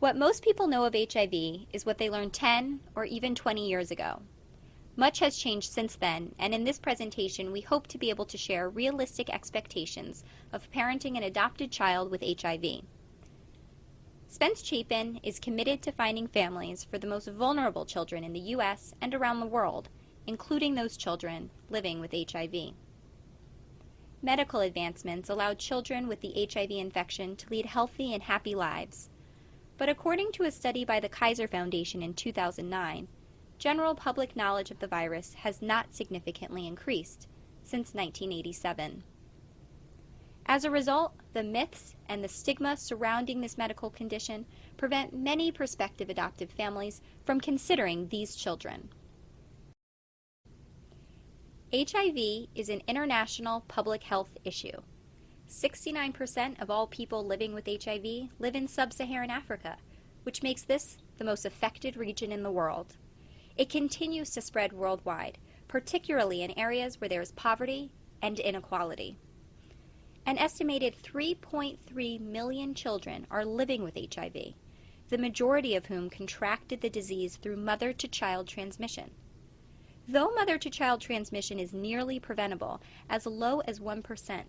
What most people know of HIV is what they learned 10 or even 20 years ago. Much has changed since then, and in this presentation we hope to be able to share realistic expectations of parenting an adopted child with HIV. Spence-Chapin is committed to finding families for the most vulnerable children in the U.S. and around the world, including those children living with HIV. Medical advancements allowed children with the HIV infection to lead healthy and happy lives. But according to a study by the Kaiser Foundation in 2009, general public knowledge of the virus has not significantly increased since 1987. As a result, the myths and the stigma surrounding this medical condition prevent many prospective adoptive families from considering these children. HIV is an international public health issue. 69% of all people living with HIV live in sub-Saharan Africa, which makes this the most affected region in the world. It continues to spread worldwide, particularly in areas where there is poverty and inequality. An estimated 3.3 million children are living with HIV, the majority of whom contracted the disease through mother-to-child transmission. Though mother-to-child transmission is nearly preventable, as low as 1%,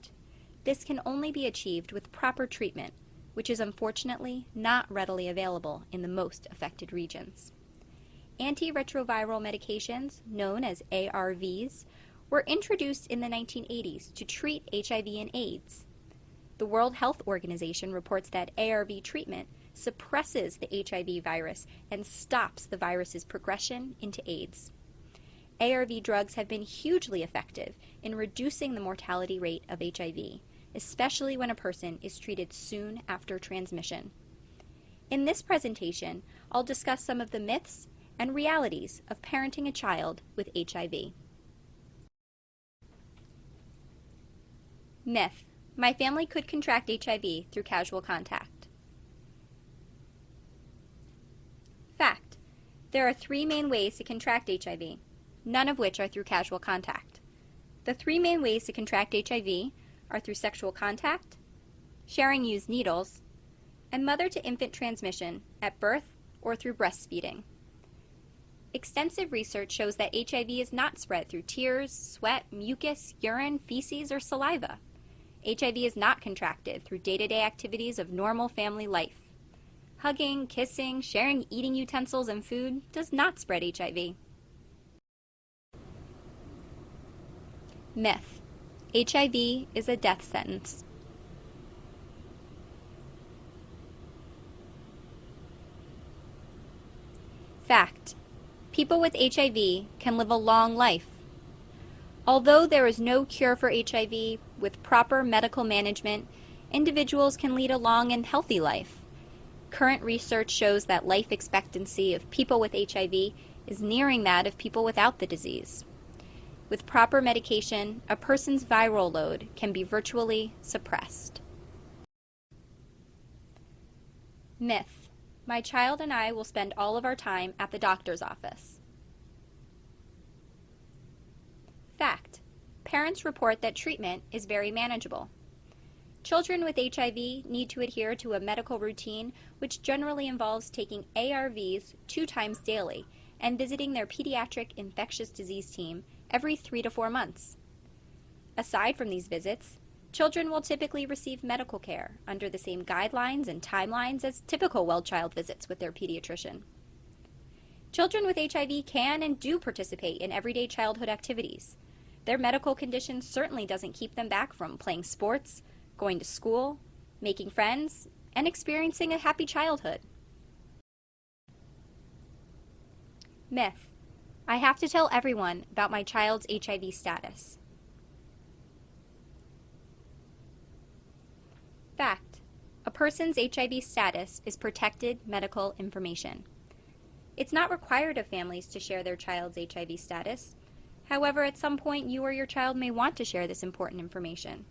this can only be achieved with proper treatment, which is unfortunately not readily available in the most affected regions. Antiretroviral medications, known as ARVs, were introduced in the 1980s to treat HIV and AIDS. The World Health Organization reports that ARV treatment suppresses the HIV virus and stops the virus's progression into AIDS. ARV drugs have been hugely effective in reducing the mortality rate of HIV, especially when a person is treated soon after transmission. In this presentation, I'll discuss some of the myths and realities of parenting a child with HIV. Myth: my family could contract HIV through casual contact. Fact: there are 3 main ways to contract HIV, none of which are through casual contact. The 3 main ways to contract HIV are through sexual contact, sharing used needles, and mother-to-infant transmission at birth or through breastfeeding. Extensive research shows that HIV is not spread through tears, sweat, mucus, urine, feces, or saliva. HIV is not contracted through day-to-day activities of normal family life. Hugging, kissing, sharing eating utensils and food does not spread HIV. Myth: HIV is a death sentence. Fact: people with HIV can live a long life. Although there is no cure for HIV, with proper medical management, individuals can lead a long and healthy life. Current research shows that life expectancy of people with HIV is nearing that of people without the disease. With proper medication, a person's viral load can be virtually suppressed. Myth: my child and I will spend all of our time at the doctor's office. Fact: parents report that treatment is very manageable. Children with HIV need to adhere to a medical routine which generally involves taking ARVs 2 times daily and visiting their pediatric infectious disease team every 3 to 4 months. Aside from these visits, children will typically receive medical care under the same guidelines and timelines as typical well-child visits with their pediatrician. Children with HIV can and do participate in everyday childhood activities. Their medical condition certainly doesn't keep them back from playing sports, going to school, making friends, and experiencing a happy childhood. Myth: I have to tell everyone about my child's HIV status. Fact: a person's HIV status is protected medical information. It's not required of families to share their child's HIV status. However, at some point you or your child may want to share this important information.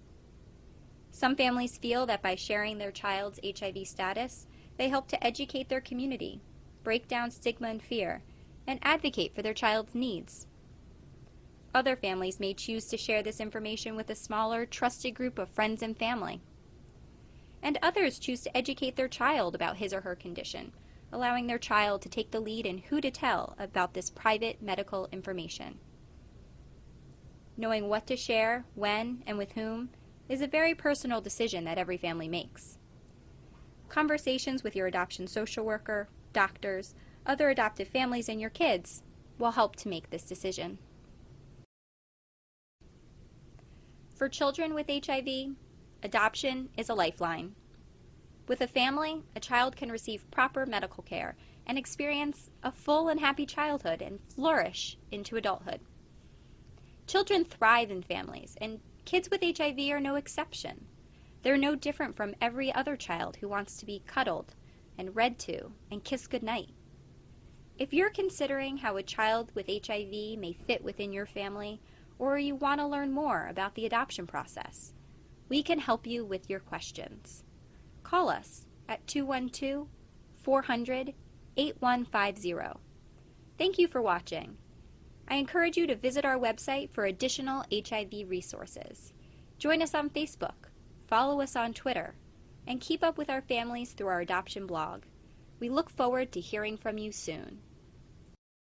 Some families feel that by sharing their child's HIV status, they help to educate their community, break down stigma and fear, and advocate for their child's needs. Other families may choose to share this information with a smaller, trusted group of friends and family. and others choose to educate their child about his or her condition, allowing their child to take the lead in who to tell about this private medical information. Knowing what to share, when, and with whom is a very personal decision that every family makes. Conversations with your adoption social worker, doctors, other adoptive families, and your kids will help to make this decision. For children with HIV, adoption is a lifeline. With a family, a child can receive proper medical care and experience a full and happy childhood and flourish into adulthood. Children thrive in families, and kids with HIV are no exception. They're no different from every other child who wants to be cuddled and read to and kissed goodnight. If you're considering how a child with HIV may fit within your family, or you want to learn more about the adoption process, we can help you with your questions. Call us at 212-400-8150. Thank you for watching. I encourage you to visit our website for additional HIV resources. Join us on Facebook, follow us on Twitter, and keep up with our families through our adoption blog. We look forward to hearing from you soon.